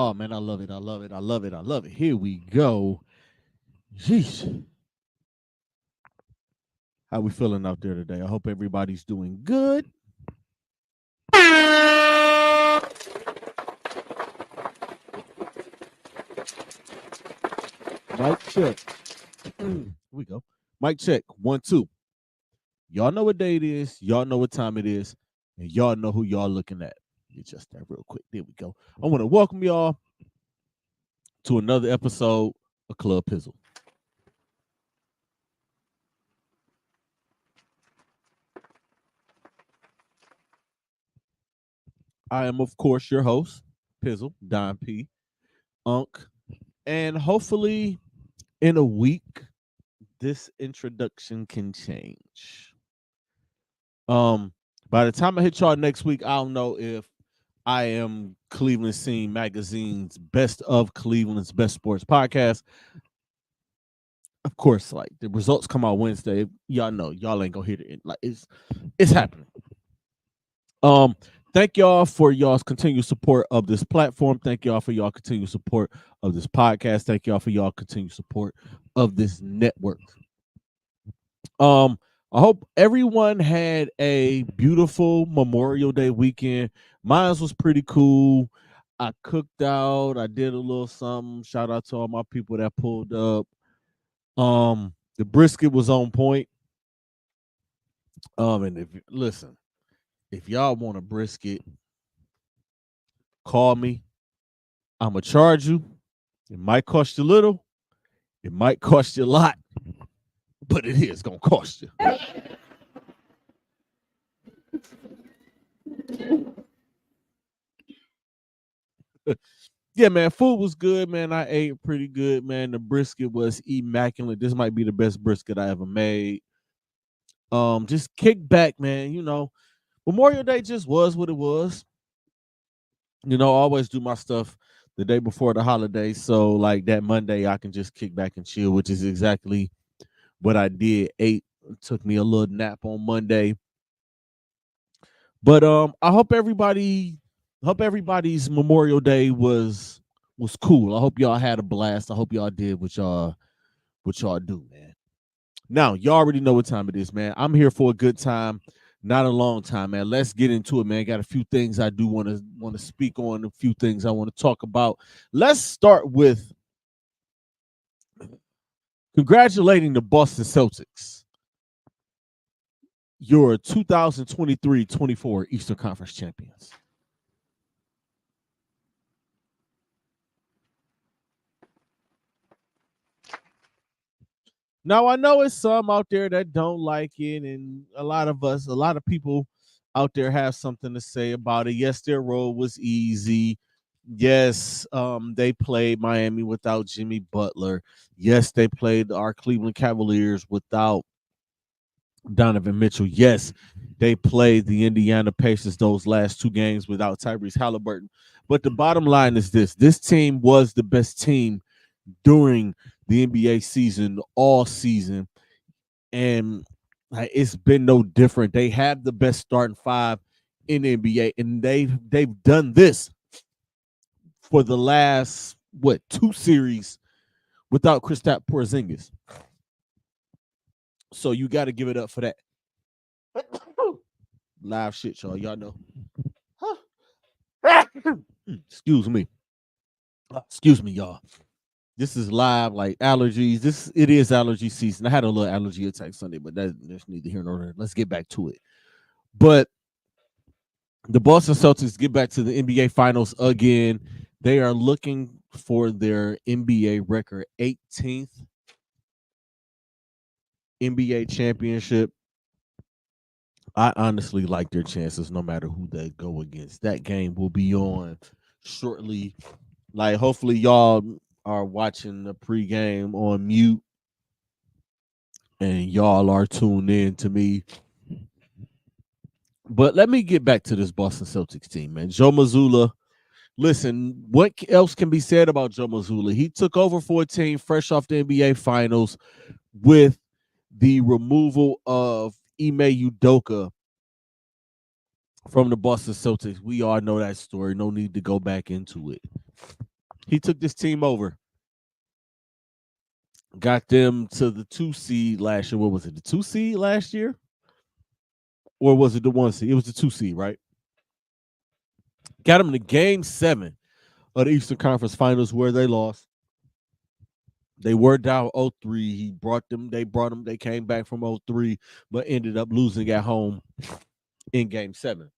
Oh man, I love it. I love it. I love it. I love it. Here we go. Jeez. How we feeling out there today? I hope everybody's doing good. Mic check. Here we go. Mic check. 1, 2. Y'all know what day it is. Y'all know what time it is. And y'all know who y'all looking at. Adjust that real quick. There we go. I want to welcome y'all to another episode of Club Pizzle. I am, of course, your host, Pizzle, Don P, Unc, and hopefully in a week, this introduction can change. Um, by the time I hit y'all next week, I don't know if I am Cleveland Scene Magazine's best of Cleveland's best sports podcast. Of course, like the results come out Wednesday. Y'all know y'all ain't gonna hear it. Like it's happening. Um, thank y'all for y'all's continued support of this platform. Thank y'all for y'all continued support of this podcast. Thank y'all for y'all continued support of this network. I hope everyone had a beautiful Memorial Day weekend. Mine was pretty cool. I cooked out. I did a little something. Shout out to all my people that pulled up. The brisket was on point. And if listen, if y'all want a brisket, call me. I'ma charge you. It might cost you a little. It might cost you a lot, but it is gonna cost you. Yeah, man, food was good, man. I ate pretty good, man. The brisket was immaculate. This might be the best brisket I ever made. Just kick back, man. Memorial Day just was what it was. I always do my stuff the day before the holiday. So like that Monday, I can just kick back and chill, which is exactly what I did. Took me a little nap on Monday. But I hope everybody's Memorial Day was cool. I hope y'all had a blast. I hope y'all did what y'all do, man. Now, y'all already know what time it is, man. I'm here for a good time, not a long time, man. Let's get into it, man. Got a few things I do want to speak on, a few things I want to talk about. Let's start with congratulating the Boston Celtics, your 2023-24 Eastern Conference champions. Now I know it's some out there that don't like it, and a lot of people out there have something to say about it. Yes, their role was easy. Yes, they played Miami without Jimmy Butler. Yes, they played our Cleveland Cavaliers without Donovan Mitchell. Yes, they played the Indiana Pacers those last two games without Tyrese Halliburton. But the bottom line is this team was the best team during the NBA season, all season. And it's been no different. They have the best starting five in the NBA, and they've done this for the last two series without Kristaps Porzingis. So you got to give it up for that. Live shit, y'all. Y'all know. Excuse me. Excuse me, y'all. This is live, like allergies. It is allergy season. I had a little allergy attack Sunday, but that's neither here nor there. Let's get back to it. But the Boston Celtics get back to the NBA Finals again. They are looking for their NBA record 18th NBA championship. I honestly like their chances no matter who they go against. That game will be on shortly. Like, hopefully, y'all are watching the pregame on mute and y'all are tuned in to me. But let me get back to this Boston Celtics team, man. Joe Mazzulla. Listen, what else can be said about Joe Mazzulla? He took over 14 fresh off the NBA Finals with the removal of Ime Udoka from the Boston Celtics. We all know that story. No need to go back into it. He took this team over, got them to the 2 seed last year. What was it? The 2 seed last year? Or was it the 1 seed? It was the 2 seed, right? Got them to game 7 of the Eastern Conference Finals where they lost. They were down 0-3. He brought them. They brought them. They came back from 0-3, but ended up losing at home in game 7.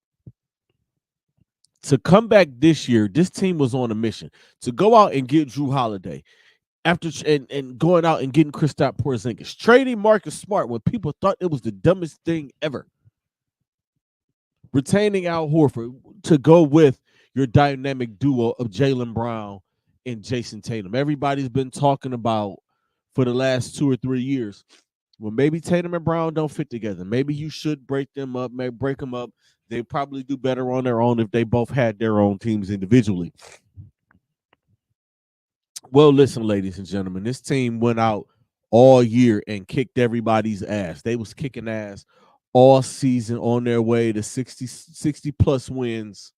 To come back this year, this team was on a mission to go out and get Drew Holiday after and going out and getting Kristaps Porzingis, trading Marcus Smart when people thought it was the dumbest thing ever, retaining Al Horford to go with your dynamic duo of Jaylen Brown and Jason Tatum. Everybody's been talking about for the last 2 or 3 years. Well, maybe Tatum and Brown don't fit together. Maybe you should break them up. Maybe break them up. They probably do better on their own if they both had their own teams individually. Well, listen, ladies and gentlemen, this team went out all year and kicked everybody's ass. They was kicking ass all season on their way to 60 plus wins,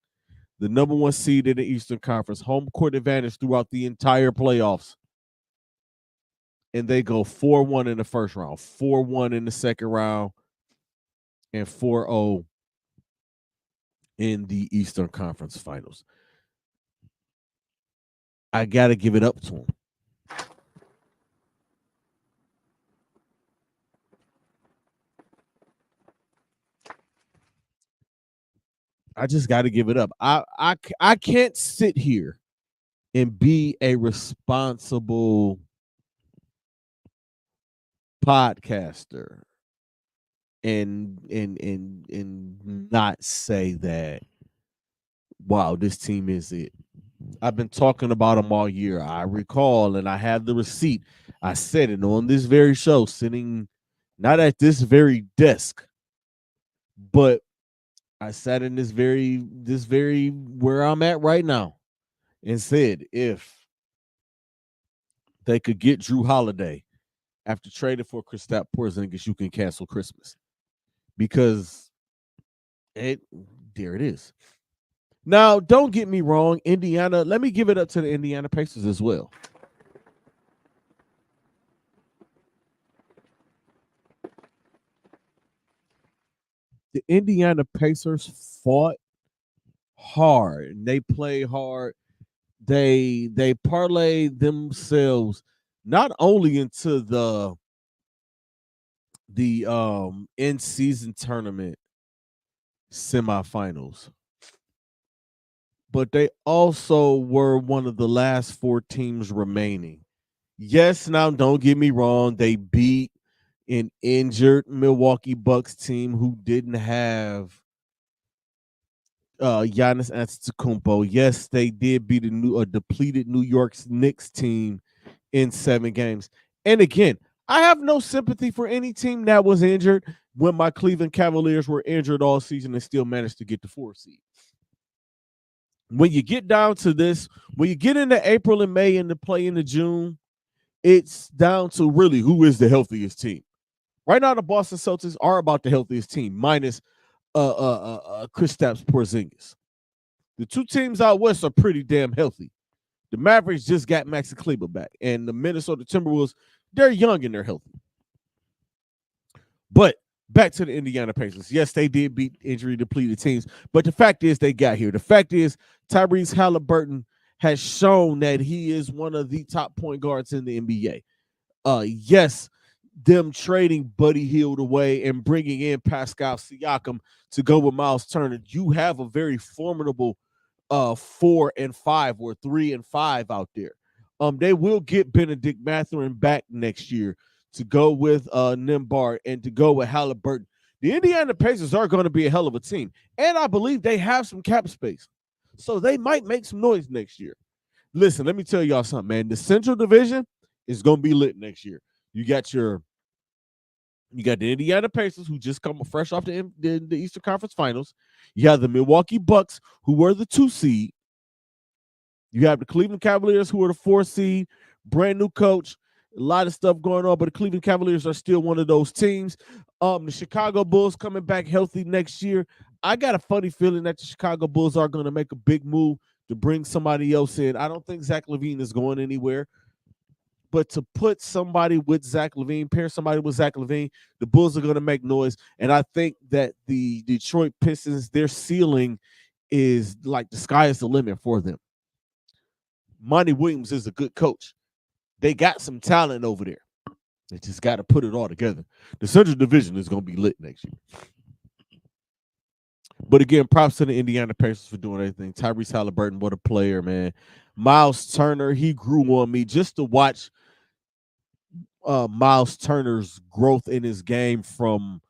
the number 1 seed in the Eastern Conference, home court advantage throughout the entire playoffs. And they go 4-1 in the first round, 4-1 in the second round, and 4-0 in the Eastern Conference Finals. I got to give it up to them. I just got to give it up. I can't sit here and be a responsible podcaster and not say that, wow, this team is it. I've been talking about them all year. I recall, and I have the receipt. I said it on this very show, sitting not at this very desk, but I sat in this very where I'm at right now and said if they could get Drew Holiday after trading for Kristaps Porzingis, you can cancel Christmas. Because there it is. Now, don't get me wrong, Indiana, let me give it up to the Indiana Pacers as well. The Indiana Pacers fought hard and they played hard. They parlayed themselves not only into the in-season tournament semifinals, but they also were one of the last 4 teams remaining. Yes, now don't get me wrong, they beat an injured Milwaukee Bucks team who didn't have Giannis Antetokounmpo. Yes, they did beat a depleted New York Knicks team in 7 games. And again, I have no sympathy for any team that was injured when my Cleveland Cavaliers were injured all season and still managed to get the 4 seed. When you get down to this, when you get into April and May and the play into June, it's down to really who is the healthiest team. Right now, the Boston Celtics are about the healthiest team, minus Kristaps Porzingis. The 2 teams out west are pretty damn healthy. The Mavericks just got Maxi Kleber back, and the Minnesota Timberwolves, they're young and they're healthy. But back to the Indiana Pacers. Yes, they did beat injury-depleted teams, but the fact is they got here. The fact is Tyrese Halliburton has shown that he is one of the top point guards in the NBA. Yes, them trading Buddy Hield away and bringing in Pascal Siakam to go with Miles Turner, you have a very formidable 4 and 5 or 3 and 5 out there. They will get Benedict Mathurin back next year to go with Nembhard and to go with Halliburton. The Indiana Pacers are going to be a hell of a team, and I believe they have some cap space, so they might make some noise next year. Listen, let me tell y'all something, man. The Central Division is going to be lit next year. You got the Indiana Pacers, who just come fresh off the Eastern Conference Finals. You have the Milwaukee Bucks, who were the 2 seed. You have the Cleveland Cavaliers, who are the 4 seed. Brand new coach, a lot of stuff going on, but the Cleveland Cavaliers are still one of those teams. The Chicago Bulls coming back healthy next year. I got a funny feeling that the Chicago Bulls are going to make a big move to bring somebody else in. I don't think Zach LaVine is going anywhere. But to put somebody with Zach LaVine, pair somebody with Zach LaVine, the Bulls are going to make noise. And I think that the Detroit Pistons, their ceiling is like the sky is the limit for them. Monty Williams is a good coach. They got some talent over there. They just got to put it all together. The Central Division is going to be lit next year. But again, props to the Indiana Pacers for doing everything. Tyrese Halliburton, what a player, man. Miles Turner, he grew on me just to watch Miles Turner's growth in his game from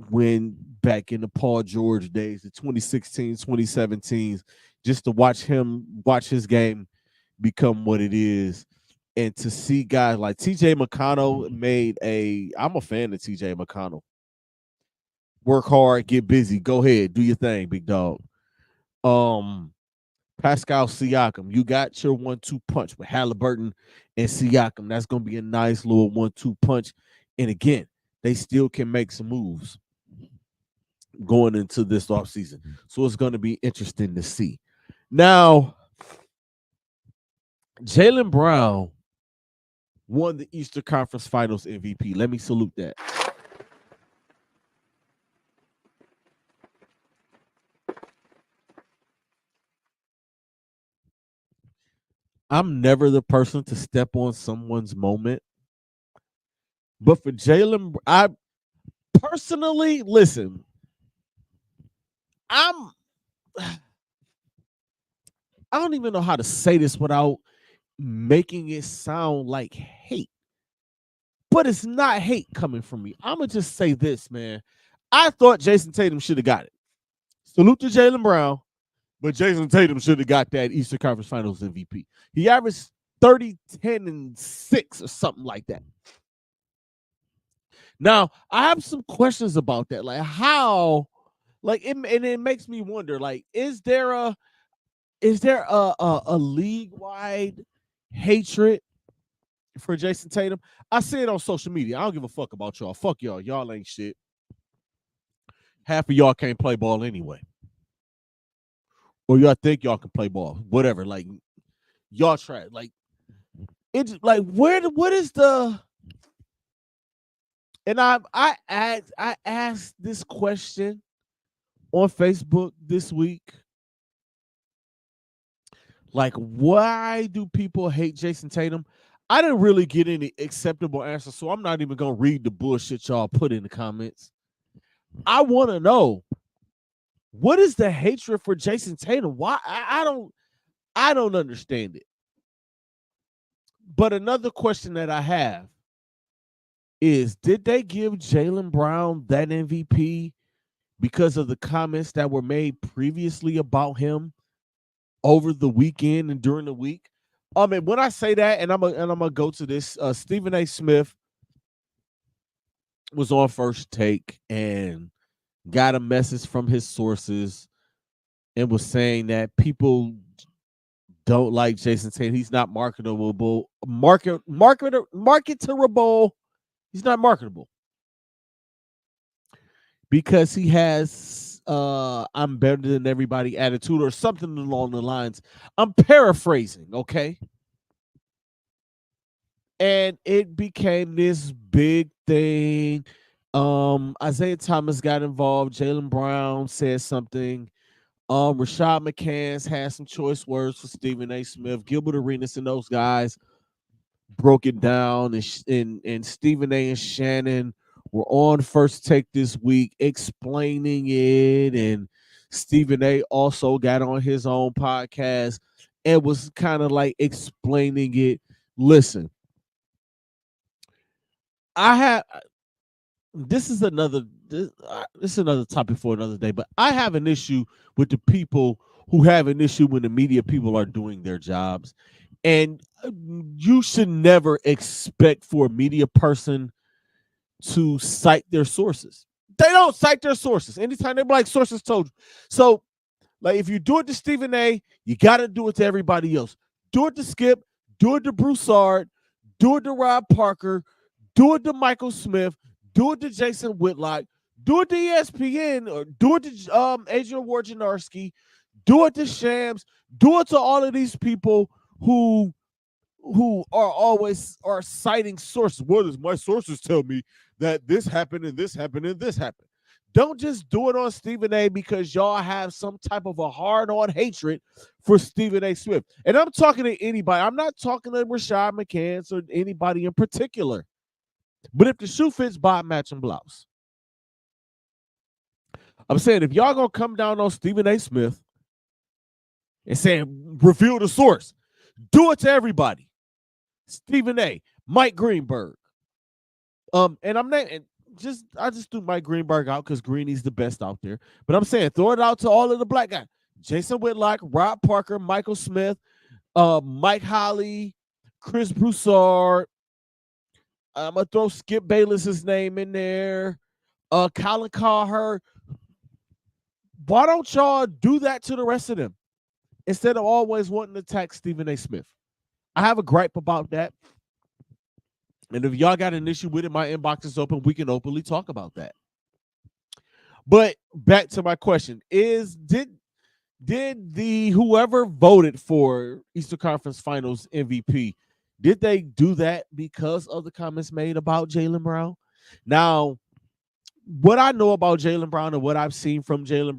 when back in the Paul George days, the 2016, 2017s, just to watch his game become what it is. And to see guys like TJ McConnell I'm a fan of TJ McConnell. Work hard, get busy, go ahead, do your thing, big dog. Pascal Siakam, you got your 1-2 punch with Halliburton and Siakam. That's going to be a nice little 1-2 punch. And again, they still can make some moves going into this offseason. So it's going to be interesting to see. Now, Jaylen Brown won the Eastern Conference Finals MVP. Let me salute that. I'm never the person to step on someone's moment. But for Jaylen, I personally, listen, I don't even know how to say this without making it sound like hate. But it's not hate coming from me. I'm going to just say this, man. I thought Jason Tatum should have got it. Salute to Jaylen Brown, but Jason Tatum should have got that Eastern Conference Finals MVP. He averaged 30, 10, and 6 or something like that. Now, I have some questions about that. Like how, like, and it makes me wonder, like, is there a league-wide hatred for Jason Tatum? I see it on social media. I don't give a fuck about y'all. Fuck y'all. Y'all ain't shit. Half of y'all can't play ball anyway. Or y'all think y'all can play ball. Whatever. Like, y'all try. Like, it's like, what is the... And I asked this question on Facebook this week. Like, why do people hate Jason Tatum? I didn't really get any acceptable answers, so I'm not even gonna read the bullshit y'all put in the comments. I want to know, what is the hatred for Jason Tatum? Why? I don't understand it. But another question that I have is, did they give Jaylen Brown that MVP because of the comments that were made previously about him over the weekend and during the week? I mean, when I say that, and I'm gonna go to this, Stephen A. Smith was on First Take and got a message from his sources and was saying that people don't like Jason Tatum. He's not marketable. Marketable. He's not marketable because he has I'm better than everybody attitude or something along the lines. I'm paraphrasing, okay? And it became this big thing. Isaiah Thomas got involved. Jaylen Brown said something. Rashad McCants had some choice words for Stephen A. Smith. Gilbert Arenas and those guys broke it down. And Stephen A. and Shannon were on First Take this week explaining it. And Stephen A. also got on his own podcast and was kind of like explaining it. Listen, this is another topic for another day, but I have an issue with the people who have an issue when the media people are doing their jobs. And you should never expect for a media person to cite their sources. They don't cite their sources. Anytime they're like, sources told you. So, like, if you do it to Stephen A., you got to do it to everybody else. Do it to Skip. Do it to Broussard. Do it to Rob Parker. Do it to Michael Smith. Do it to Jason Whitlock. Do it to ESPN. Or do it to Adrian Wojnarowski. Do it to Shams. Do it to all of these people who are always are citing sources. What does my sources tell me that this happened and this happened and this happened? Don't just do it on Stephen A because y'all have some type of a hard-on hatred for Stephen A. Smith. And I'm talking to anybody. I'm not talking to Rashad McCants or anybody in particular. But if the shoe fits, buy a matching blouse. I'm saying if y'all gonna come down on Stephen A. Smith and saying reveal the source, do it to everybody. Stephen A., Mike Greenberg. And I'm not I just threw Mike Greenberg out because Greeny's the best out there. But I'm saying throw it out to all of the black guys. Jason Whitlock, Rob Parker, Michael Smith, Mike Holly, Chris Broussard. I'm gonna throw Skip Bayless's name in there. Colin Cowherd. Why don't y'all do that to the rest of them instead of always wanting to attack Stephen A. Smith? I have a gripe about that. And if y'all got an issue with it, my inbox is open. We can openly talk about that. But back to my question: did the whoever voted for Eastern Conference Finals MVP, did they do that because of the comments made about Jaylen Brown? Now, what I know about Jaylen Brown and what I've seen from Jaylen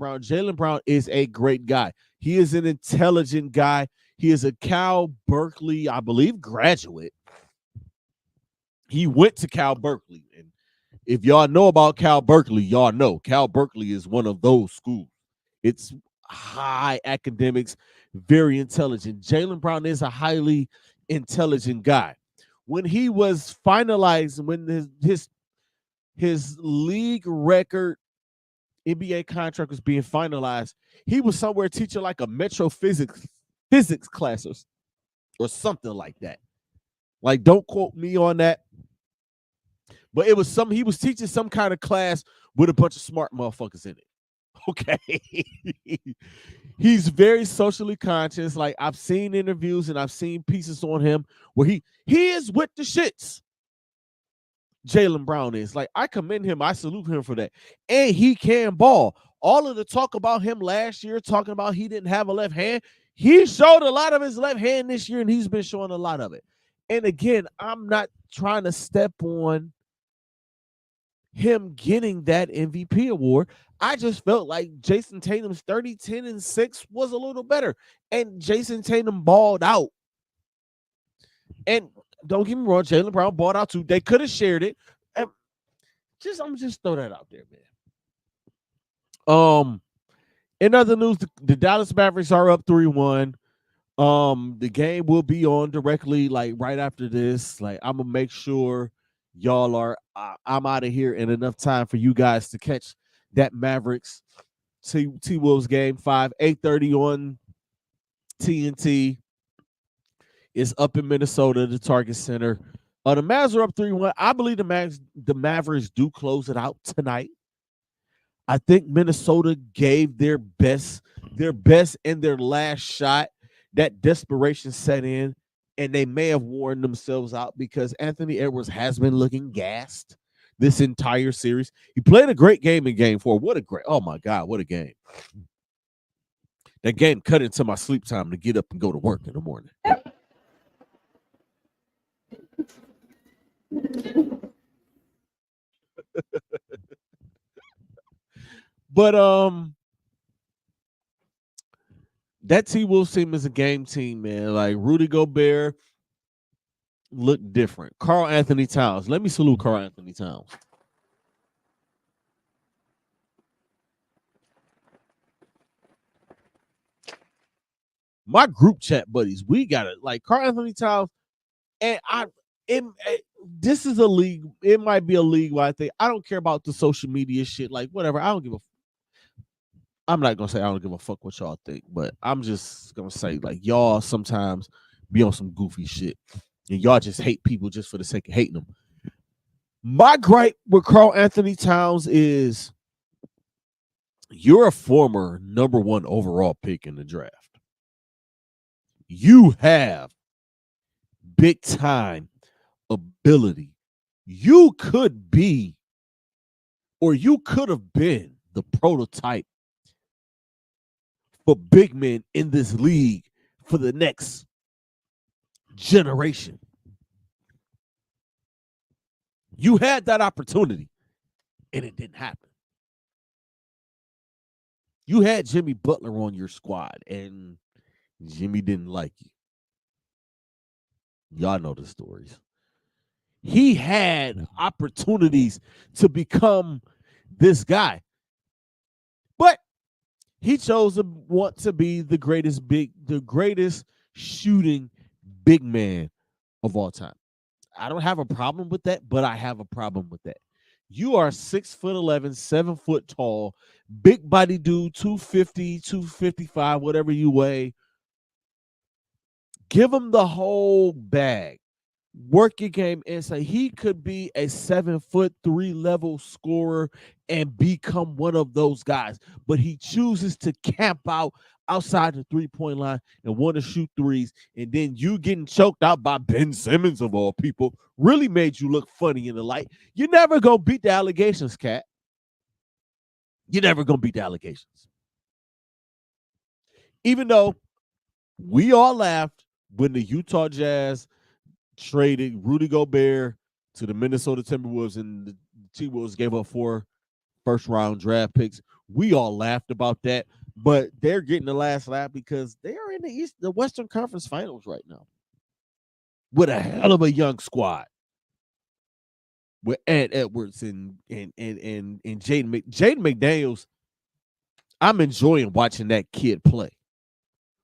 Brown is a great guy. He is an intelligent guy. He is a Cal Berkeley, I believe, graduate. He went to Cal Berkeley. And if y'all know about Cal Berkeley, y'all know Cal Berkeley is one of those schools. It's high academics, very intelligent. Jaylen Brown is a highly intelligent guy. When he was finalized, when his league record NBA contract was being finalized, he was somewhere teaching like a metro physics class or something like that. Like, don't quote me on that. But it was he was teaching some kind of class with a bunch of smart motherfuckers in it. Okay. He's very socially conscious. Like, I've seen interviews and I've seen pieces on him where he is with the shits. Jaylen Brown is. Like, I commend him. I salute him for that. And he can ball. All of the talk about him last year, talking about he didn't have a left hand, he showed a lot of his left hand this year, and he's been showing a lot of it. And again, I'm not trying to step on him getting that MVP award. I just felt like Jason Tatum's 30, 10, and 6 was a little better. And Jason Tatum balled out. And don't get me wrong, Jaylen Brown balled out too. They could have shared it. And I'm just throw that out there, man. In other news, the Dallas Mavericks are up 3-1. The game will be on directly, like right after this. Like, I'm gonna make sure y'all are I'm out of here in enough time for you guys to catch that Mavericks T-Wolves game 5, 8:30 on TNT. Is up in Minnesota, the Target Center. The Mavs are up 3-1. I believe the Mavericks do close it out tonight. I think Minnesota gave their best and their last shot. That desperation set in, and they may have worn themselves out because Anthony Edwards has been looking gassed this entire series. He played a great game in Game 4. Oh my God, what a game. That game cut into my sleep time to get up and go to work in the morning. But that T-Wolves team is a game team, man. Like, Rudy Gobert looked different. Karl Anthony Towns. Let me salute Karl Anthony Towns. My group chat buddies, we got it. Like, Karl Anthony Towns, and this is a league. It might be a league where I think I don't care about the social media shit. Like, whatever. I'm not gonna say I don't give a fuck what y'all think, but I'm just gonna say, like, y'all sometimes be on some goofy shit, and y'all just hate people just for the sake of hating them. My gripe with Karl Anthony Towns is you're a former number 1 overall pick in the draft. You have big time ability. You could be, or you could have been, the prototype for big men in this league for the next generation. You had that opportunity, and it didn't happen. You had Jimmy Butler on your squad, and Jimmy didn't like you. Y'all know the stories. He had opportunities to become this guy, but he chose to want to be the greatest shooting big man of all time. I don't have a problem with that, but I have a problem with that. You are 6'11", 7 foot tall, big body dude, 250, 255, whatever you weigh. Give him the whole bag. Work your game inside. He could be a 7'3" level scorer and become one of those guys, but he chooses to camp out outside the 3-point line and want to shoot threes. And then you getting choked out by Ben Simmons of all people really made you look funny in the light. You're never gonna beat the allegations, Cat. You're never gonna beat the allegations. Even though we all laughed when the Utah Jazz traded Rudy Gobert to the Minnesota Timberwolves, and the T-Wolves gave up 4 first-round draft picks. We all laughed about that, but they're getting the last laugh because they are in the Western Conference Finals right now with a hell of a young squad with Ed Edwards and Jaden McDaniels. I'm enjoying watching that kid play.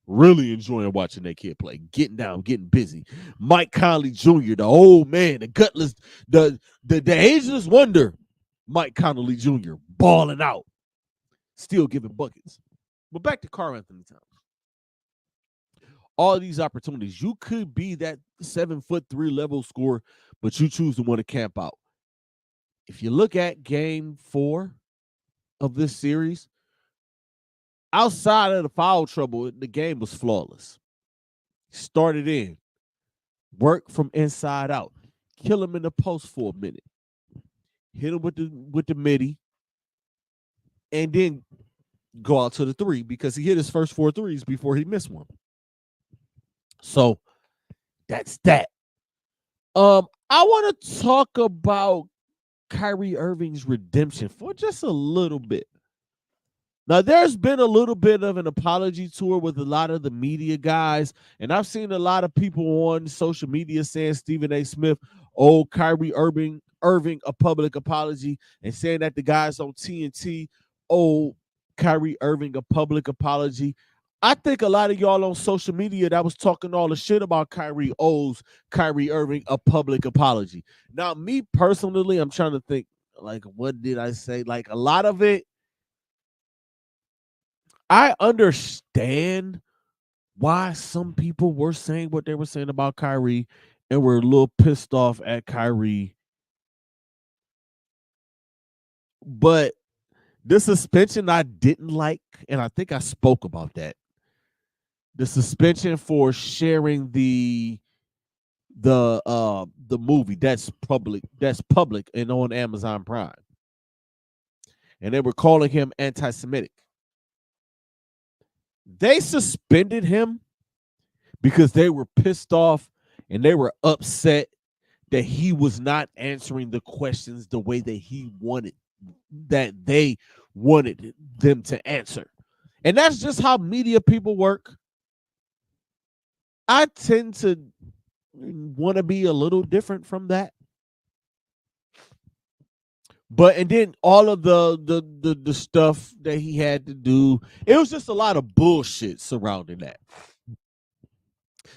Really enjoying watching that kid play, getting down, getting busy. Mike Conley Jr., the old man, the gutless, the ageless wonder, Mike Conley Jr., balling out, still giving buckets. But back to Karl Anthony Towns. All these opportunities, you could be that 7'3" level scorer, but you choose to want to camp out. If you look at game 4 of this series, outside of the foul trouble, the game was flawless. Started in, work from inside out, kill him in the post for a minute, hit him with the midi, and then go out to the 3 because he hit his first 4 threes before he missed one. So that's that. I want to talk about Kyrie Irving's redemption for just a little bit. Now, there's been a little bit of an apology tour with a lot of the media guys, and I've seen a lot of people on social media saying Stephen A. Smith owed Kyrie Irving a public apology, and saying that the guys on TNT owe Kyrie Irving a public apology. I think a lot of y'all on social media that was talking all the shit about Kyrie owes Kyrie Irving a public apology. Now, me personally, I'm trying to think, like, what did I say? Like, a lot of it, I understand why some people were saying what they were saying about Kyrie and were a little pissed off at Kyrie. But the suspension I didn't like, and I think I spoke about that. The suspension for sharing the movie that's public and on Amazon Prime. And they were calling him anti-Semitic. They suspended him because they were pissed off and they were upset that he was not answering the questions the way that they wanted them to answer. And that's just how media people work. I tend to want to be a little different from that. But and then all of the stuff that he had to do, it was just a lot of bullshit surrounding that.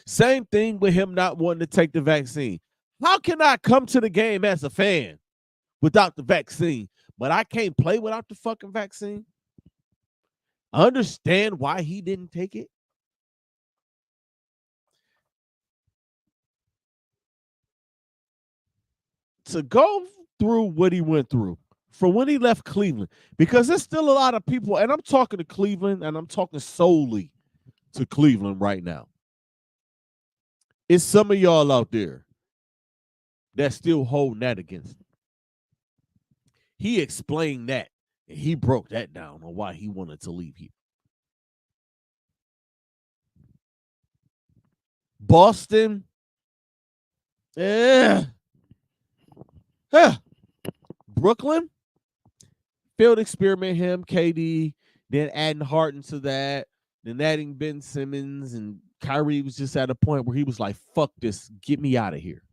Same thing with him not wanting to take the vaccine. How can I come to the game as a fan without the vaccine, but I can't play without the fucking vaccine? I understand why he didn't take it. To go through what he went through from when he left Cleveland, because there's still a lot of people, and I'm talking to Cleveland, and I'm talking solely to Cleveland right now. It's some of y'all out there that's still holding that against him. He explained that, and he broke that down on why he wanted to leave here. Boston. Yeah. Brooklyn. Field experiment him, KD, then adding Harden to that, then adding Ben Simmons, and Kyrie was just at a point where he was like, fuck this, get me out of here.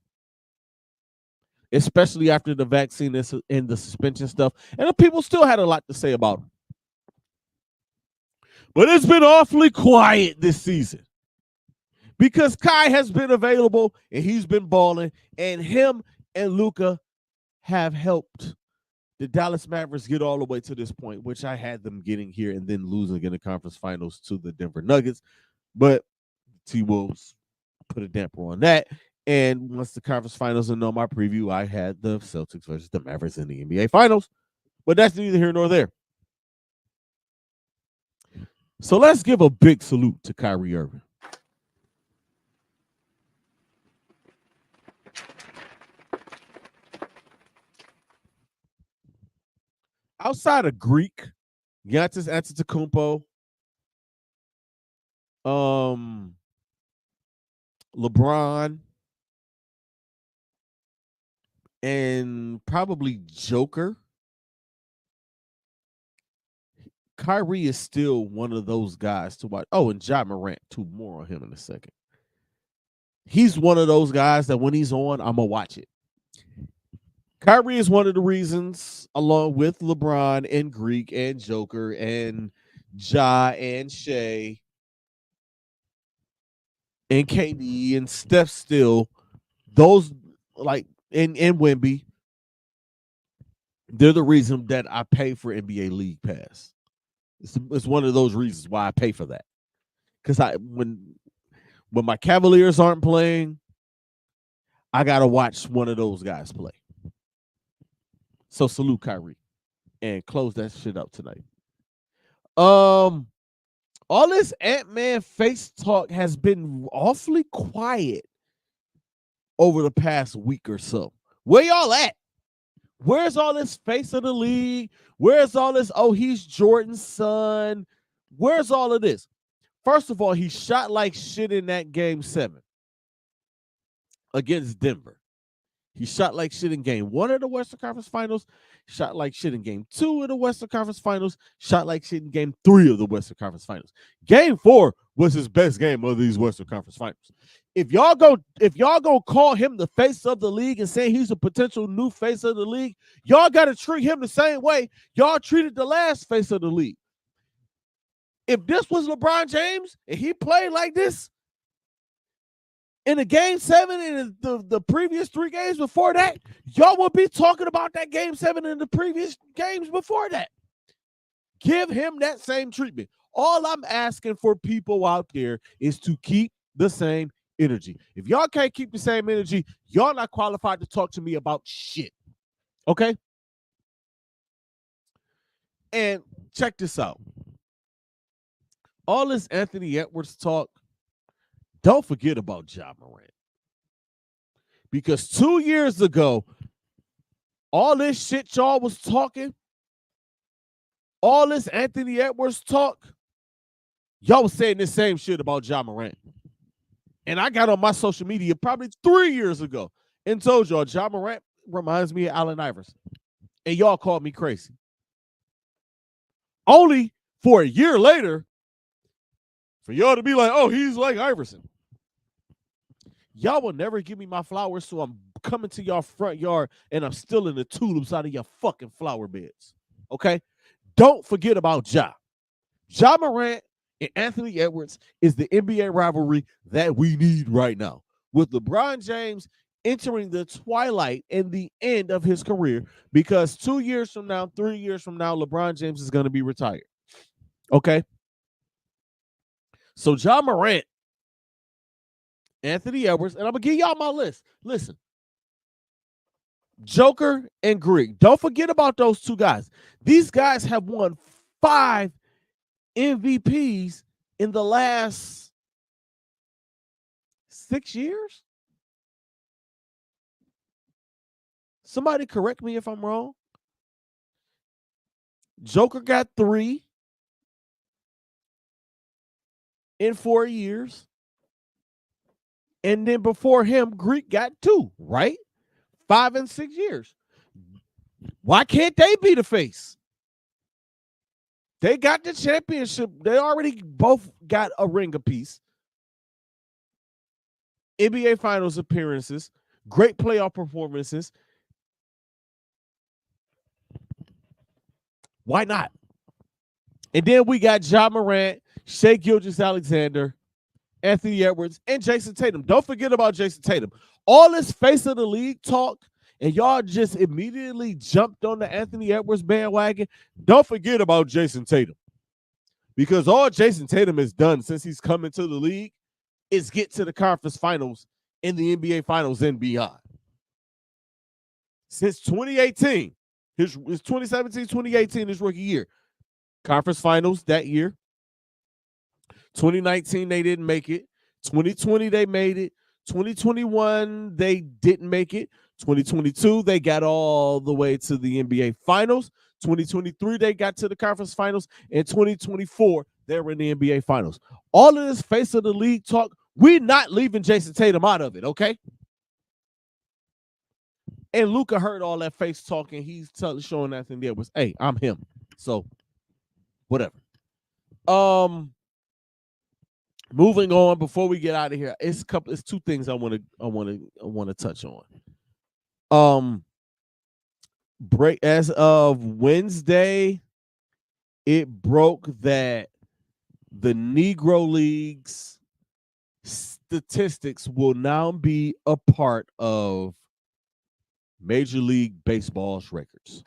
Especially after the vaccine and the suspension stuff. And the people still had a lot to say about him. But it's been awfully quiet this season because Kai has been available and he's been balling, and him and Luka have helped the Dallas Mavericks get all the way to this point, which I had them getting here and then losing in the conference finals to the Denver Nuggets. But T-Wolves put a damper on that. And once the conference finals and know my preview, I had the Celtics versus the Mavericks in the NBA Finals. But that's neither here nor there. So let's give a big salute to Kyrie Irving. Outside of Greek, Giannis Antetokounmpo, LeBron, and probably Joker, Kyrie is still one of those guys to watch. Oh, and Ja Morant, too. More on him in a second. He's one of those guys that when he's on, I'm going to watch it. Kyrie is one of the reasons, along with LeBron and Greek and Joker and Ja and Shea and KD and Steph still, those like and Wemby, they're the reason that I pay for NBA League Pass. It's one of those reasons why I pay for that. Because when my Cavaliers aren't playing, I gotta watch one of those guys play. So salute Kyrie and close that shit up tonight. All this Ant-Man face talk has been awfully quiet over the past week or so. Where y'all at? Where's all this face of the league? Where's all this, oh, he's Jordan's son? Where's all of this? First of all, he shot like shit in that game 7 against Denver. He shot like shit in game 1 of the Western Conference Finals, shot like shit in game 2 of the Western Conference Finals, shot like shit in game 3 of the Western Conference Finals. Game 4 was his best game of these Western Conference Finals. If y'all go call him the face of the league and say he's a potential new face of the league, y'all got to treat him the same way y'all treated the last face of the league. If this was LeBron James and he played like this in the game 7 and the previous 3 games before that, y'all would be talking about that game 7 and the previous games before that. Give him that same treatment. All I'm asking for people out there is to keep the same energy. If y'all can't keep the same energy, y'all not qualified to talk to me about shit. Okay? And check this out. All this Anthony Edwards talk, don't forget about Ja Morant. Because 2 years ago, all this shit y'all was talking, all this Anthony Edwards talk, y'all was saying this same shit about Ja Morant. And I got on my social media probably 3 years ago and told y'all Ja Morant reminds me of Allen Iverson. And y'all called me crazy. Only for a year later for y'all to be like, oh, he's like Iverson. Y'all will never give me my flowers, so I'm coming to y'all front yard and I'm stealing the tulips out of your fucking flower beds. Okay? Don't forget about Ja. Ja Morant and Anthony Edwards is the NBA rivalry that we need right now. With LeBron James entering the twilight and the end of his career, because 2 years from now, 3 years from now, LeBron James is going to be retired. Okay? So Ja Morant, Anthony Edwards, and I'm going to give y'all my list. Listen. Joker and Greek. Don't forget about those 2 guys. These guys have won 5 MVPs in the last 6 years. Somebody correct me if I'm wrong. Joker got 3 in 4 years. And then before him, Greek got 2, right? 5 and 6 years. Why can't they be the face? They got the championship. They already both got a ring apiece. NBA Finals appearances, great playoff performances. Why not? And then we got Ja Morant, Shai Gilgeous-Alexander, Anthony Edwards, and Jason Tatum. Don't forget about Jason Tatum. All this face of the league talk, and y'all just immediately jumped on the Anthony Edwards bandwagon. Don't forget about Jason Tatum. Because all Jason Tatum has done since he's come into the league is get to the conference finals in the NBA Finals and beyond. Since 2018, his 2017, 2018, his rookie year. Conference finals that year. 2019, they didn't make it. 2020, they made it. 2021, they didn't make it. 2022, they got all the way to the NBA Finals. 2023, they got to the conference finals. And 2024, they were in the NBA Finals. All of this face of the league talk, we're not leaving Jason Tatum out of it, okay? And Luka heard all that face talk, and he's showing Anthony Edwards, hey, I'm him. So, whatever. Moving on before we get out of here, it's 2 things I want to touch on. Break as of Wednesday, it broke that the Negro League's statistics will now be a part of Major League Baseball's records.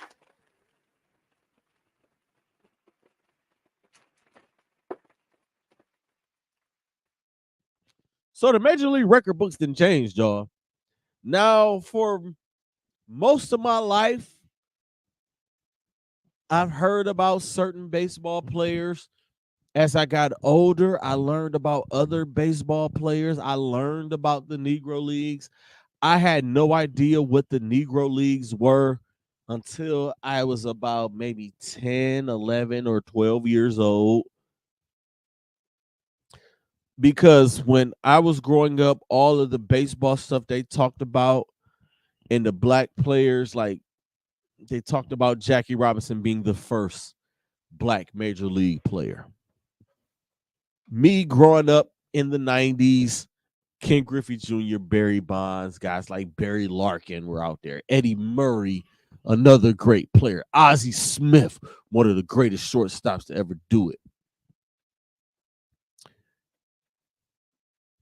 So the Major League record books didn't change, y'all. Now, for most of my life, I've heard about certain baseball players. As I got older, I learned about other baseball players. I learned about the Negro Leagues. I had no idea what the Negro Leagues were until I was about maybe 10, 11, or 12 years old. Because when I was growing up, all of the baseball stuff they talked about and the black players, like they talked about Jackie Robinson being the first black major league player. Me growing up in the 90s, Ken Griffey Jr., Barry Bonds, guys like Barry Larkin were out there. Eddie Murray, another great player. Ozzie Smith, one of the greatest shortstops to ever do it.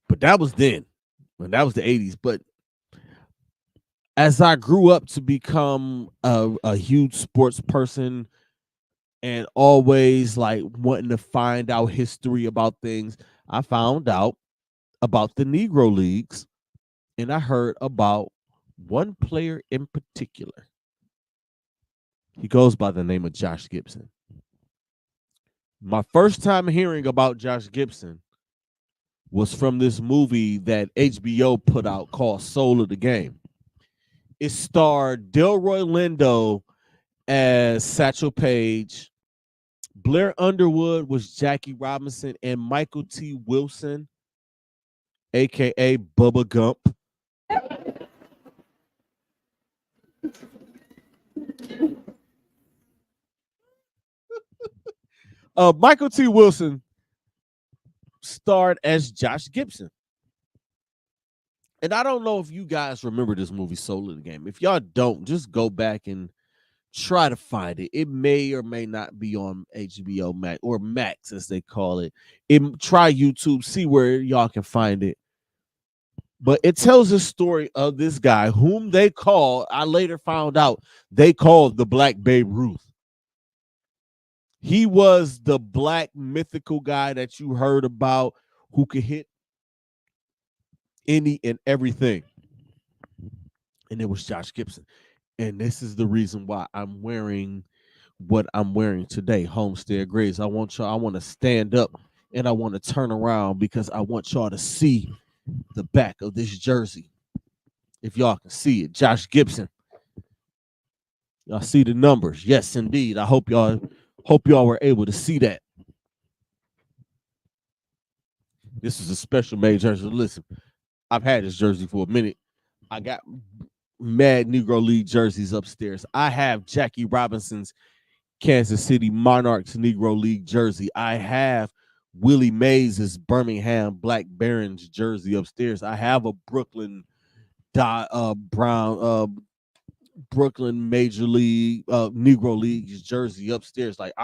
But that was then. And that was the 80s. But as I grew up to become a huge sports person and always like wanting to find out history about things, I found out about the Negro Leagues, and I heard about one player in particular. He goes by the name of Josh Gibson. My first time hearing about Josh Gibson was from this movie that HBO put out called Soul of the Game. It starred Delroy Lindo as Satchel Paige. Blair Underwood was Jackie Robinson, and Michael T. Wilson, a.k.a. Bubba Gump. Michael T. Wilson starred as Josh Gibson. And I don't know if you guys remember this movie, Soul of the Game. If y'all don't, just go back and try to find it. It may or may not be on HBO Max or Max, as they call it. Try YouTube, see where y'all can find it. But it tells the story of this guy whom they call, I later found out, they called the Black Babe Ruth. He was the black mythical guy that you heard about who could hit any and everything. And it was Josh Gibson. And this is the reason why I'm wearing what I'm wearing today, Homestead Grays. I want to stand up and I want to turn around because I want y'all to see the back of this jersey. If y'all can see it, Josh Gibson. Y'all see the numbers. Yes, indeed. I hope y'all were able to see that. This is a special made jersey. Listen, I've had this jersey for a minute. I got mad Negro League jerseys upstairs. I have Jackie Robinson's Kansas City Monarchs Negro League jersey. I have Willie Mays' Birmingham Black Barons jersey upstairs. I have a Brooklyn Major League Negro League jersey upstairs. Like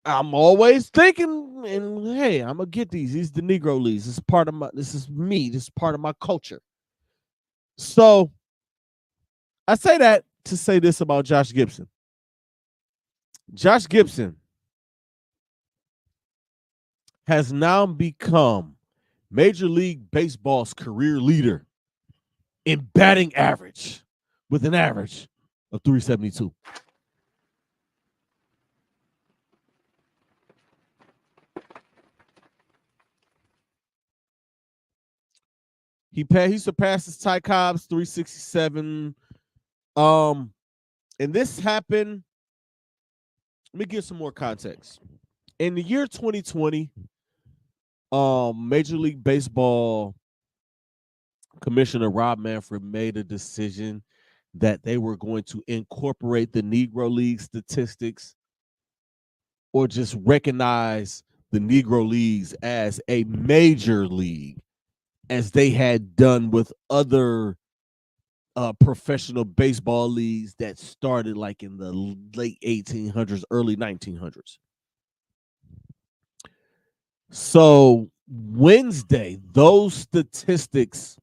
I'm always thinking, and hey, I'm gonna get these. These are the Negro Leagues. This is me. This is part of my culture. So I say that to say this about Josh Gibson. Josh Gibson has now become Major League Baseball's career leader in batting average with an average of 372. He surpasses Ty Cobb's 367. And this happened. Let me give some more context. In the year 2020, Major League Baseball Commissioner Rob Manfred made a decision that they were going to incorporate the Negro League statistics or just recognize the Negro Leagues as a major league, as they had done with other professional baseball leagues that started like in the late 1800s, early 1900s. So Wednesday, those statistics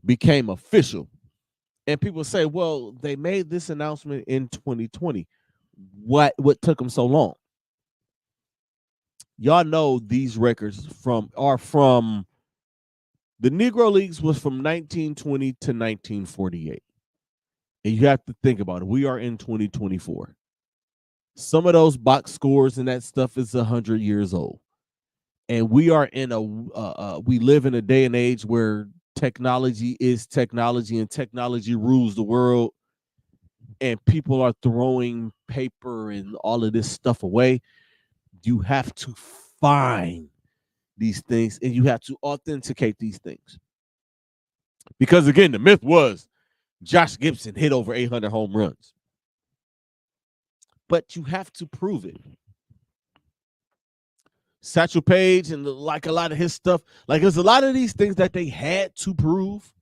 became official. And people say, well, they made this announcement in 2020. What took them so long? Y'all know these records are from the Negro Leagues was from 1920 to 1948. And you have to think about it. We are in 2024. Some of those box scores and that stuff is 100 years old. And we are in we live in a day and age where technology is technology and technology rules the world, and people are throwing paper and all of this stuff away. You have to find these things and you have to authenticate these things. Because again, the myth was Josh Gibson hit over 800 home runs. But you have to prove it. Satchel Paige and like a lot of his stuff, like there's a lot of these things that they had to prove.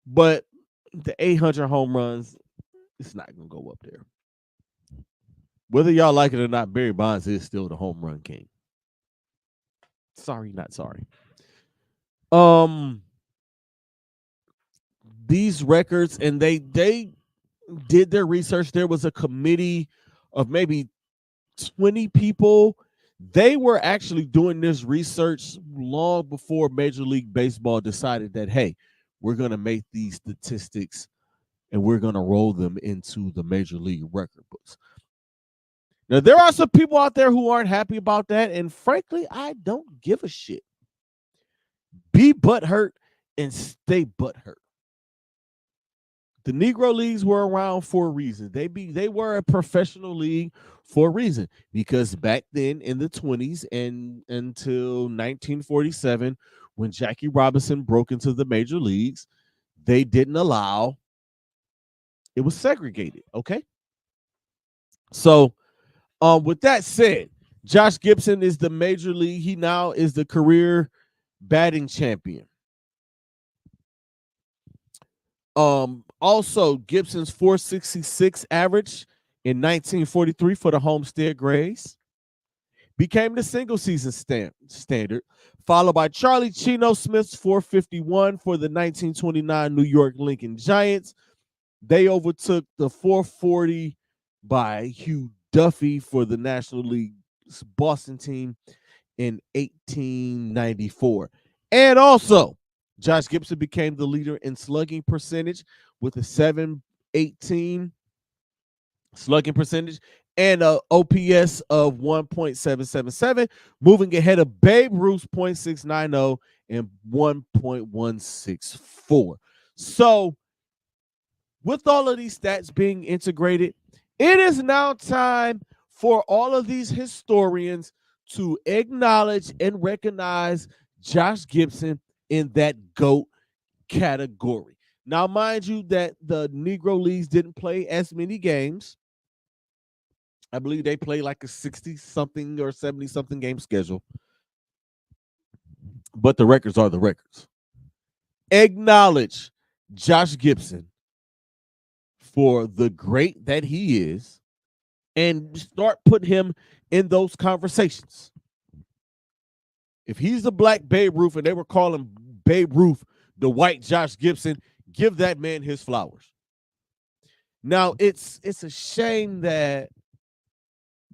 But the 800 home runs, it's not going to go up there. Whether y'all like it or not, Barry Bonds is still the home run king. Sorry, not sorry. These records, and they did their research. There was a committee of maybe 20 people. They were actually doing this research long before Major League Baseball decided that, hey, we're going to make these statistics and we're going to roll them into the Major League record books. Now, there are some people out there who aren't happy about that, and frankly, I don't give a shit. Be butthurt and stay butthurt. The Negro Leagues were around for a reason. They were a professional league for a reason, because back then in the 20s and until 1947, when Jackie Robinson broke into the major leagues, they didn't allow, it was segregated, okay? So with that said, Josh Gibson is the major league. He now is the career batting champion. Also, Gibson's 466 average in 1943 for the Homestead Grays became the single season standard, followed by Charlie Chino Smith's 451 for the 1929 New York Lincoln Giants. They overtook the 440 by Hugh Duffy for the National League's Boston team in 1894. And also, Josh Gibson became the leader in slugging percentage with a 718 slugging percentage and a OPS of 1.777, moving ahead of Babe Ruth's .690 and 1.164. So, with all of these stats being integrated, it is now time for all of these historians to acknowledge and recognize Josh Gibson in that GOAT category. Now, mind you, that the Negro Leagues didn't play as many games. I believe they play like a 60 something or 70 something game schedule. But the records are the records. Acknowledge Josh Gibson for the great that he is and start putting him in those conversations. If he's the black Babe Ruth and they were calling Babe Ruth the white Josh Gibson, give that man his flowers. Now, it's a shame that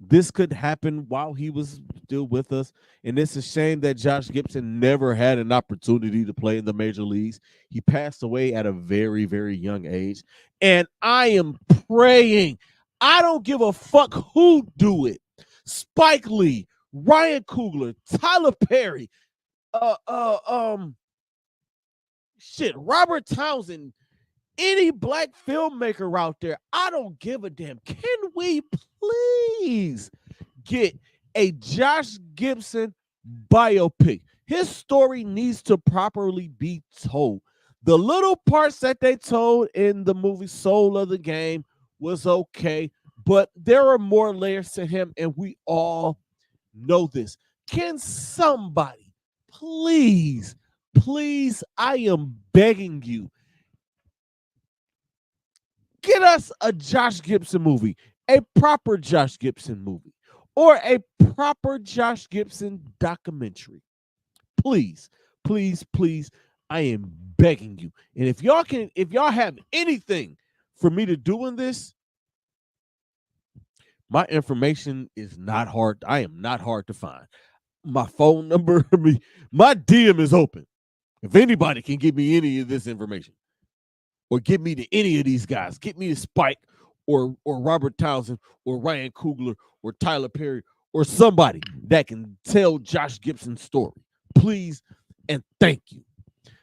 this could happen while he was still with us. And it's a shame that Josh Gibson never had an opportunity to play in the major leagues. He passed away at a very, very young age. And I am praying. I don't give a fuck who do it. Spike Lee, Ryan Coogler, Tyler Perry, Robert Townsend, any black filmmaker out there, I don't give a damn. Can we please get a Josh Gibson biopic? His story needs to properly be told. The little parts that they told in the movie Soul of the Game was okay, but there are more layers to him, and we all know this. Can somebody please, I am begging you, get us a Josh Gibson movie, a proper Josh Gibson movie, or a proper Josh Gibson documentary. Please, I am begging you. And if y'all have anything for me to do in this, my information is not hard. I am not hard to find. My phone number, my DM is open. If anybody can give me any of this information, or get me to any of these guys, get me to Spike or Robert Townsend or Ryan Coogler or Tyler Perry or somebody that can tell Josh Gibson's story. Please and thank you.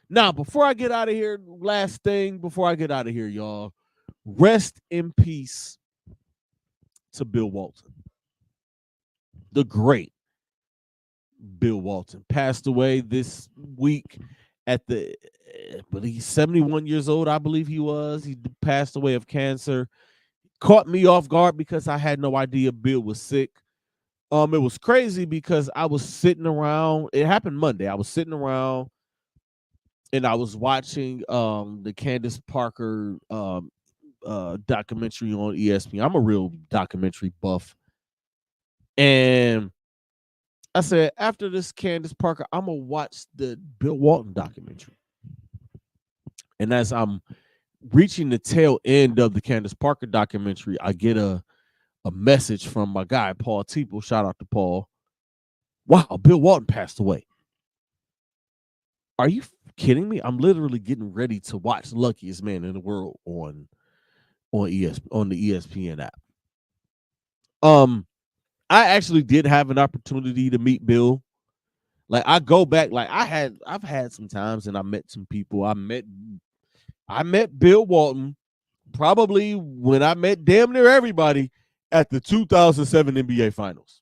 Now, before I get out of here, last thing before I get out of here, y'all, rest in peace to Bill Walton. The great Bill Walton passed away this week but he's 71 years old, I believe he was. He passed away of cancer. Caught me off guard because I had no idea Bill was sick. It was crazy because I was sitting around. It happened Monday. I was sitting around and I was watching the Candace Parker documentary on ESPN. I'm a real documentary buff. And I said, after this Candace Parker, I'm going to watch the Bill Walton documentary. And as I'm reaching the tail end of the Candace Parker documentary, I get a message from my guy, Paul Teeple. Shout out to Paul. Wow, Bill Walton passed away. Are you kidding me? I'm literally getting ready to watch Luckiest Man in the World on the ESPN app. I actually did have an opportunity to meet Bill. Like, I go back, like I've had some times and I met some people. I met Bill Walton probably when I met damn near everybody at the 2007 NBA Finals.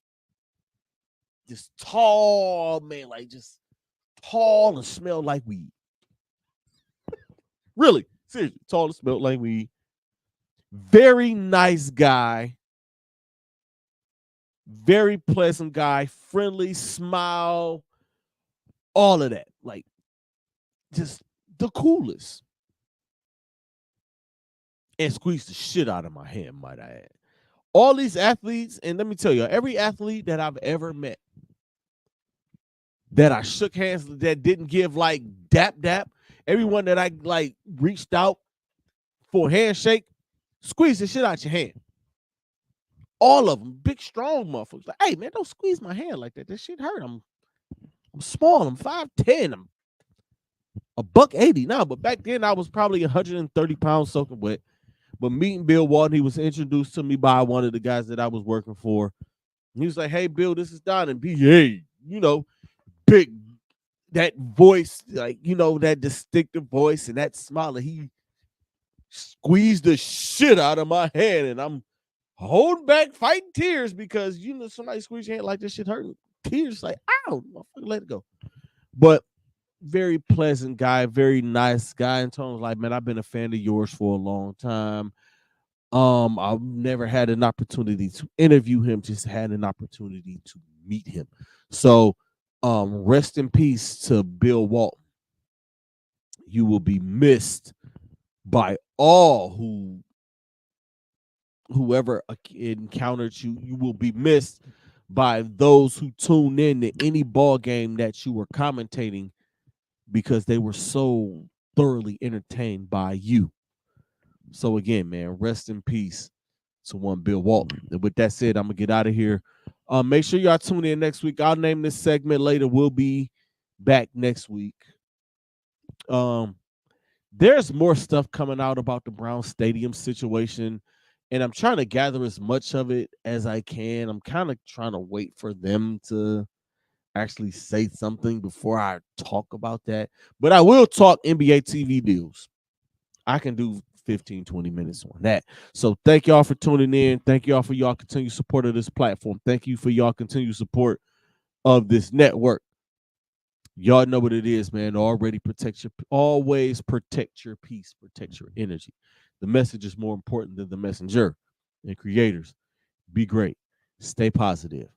Just tall, man, like just tall and smelled like weed. Really, seriously, tall and smelled like weed. Very nice guy. Very pleasant guy, friendly, smile, all of that. Like, just the coolest. And squeezed the shit out of my hand, might I add. All these athletes, and let me tell you, every athlete that I've ever met, that I shook hands, that didn't give like dap, everyone that I like reached out for a handshake, squeeze the shit out your hand. All of them, big, strong motherfuckers. Like, hey, man, don't squeeze my hand like that. That shit hurt. I'm small. I'm 5'10". I'm $180 now. But back then, I was probably 130 pounds soaking wet. But meeting Bill Walton, he was introduced to me by one of the guys that I was working for. And he was like, hey, Bill, this is Don. And B.A., big, that voice, like, that distinctive voice and that smile. And he squeezed the shit out of my hand. And I'm holding back, fighting tears because somebody squeeze your hand like this shit hurt. tears like, ow, motherfucker, let it go. But very pleasant guy, very nice guy. And Tony's like, man, I've been a fan of yours for a long time. I've never had an opportunity to interview him, just had an opportunity to meet him. So, rest in peace to Bill Walton. You will be missed by all whoever encountered you. You will be missed by those who tune in to any ball game that you were commentating because they were so thoroughly entertained by you. So again, man, rest in peace to one Bill Walton. And with that said, I'm gonna get out of here. Make sure y'all tune in next week. I'll name this segment later. We'll be back next week. There's more stuff coming out about the Brown Stadium situation, and I'm trying to gather as much of it as I can. I'm kind of trying to wait for them to actually say something before I talk about that. But I will talk NBA TV deals. I can do 15, 20 minutes on that. So thank y'all for tuning in. Thank y'all for y'all continued support of this platform. Thank you for y'all continued support of this network. Y'all know what it is, man. Always protect your peace, protect your energy. The message is more important than the messenger. And creators, be great. Stay positive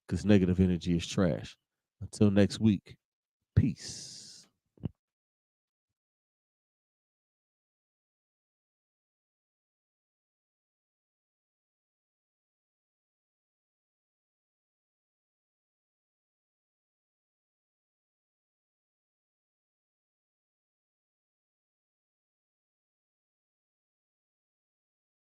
because negative energy is trash. Until next week, peace.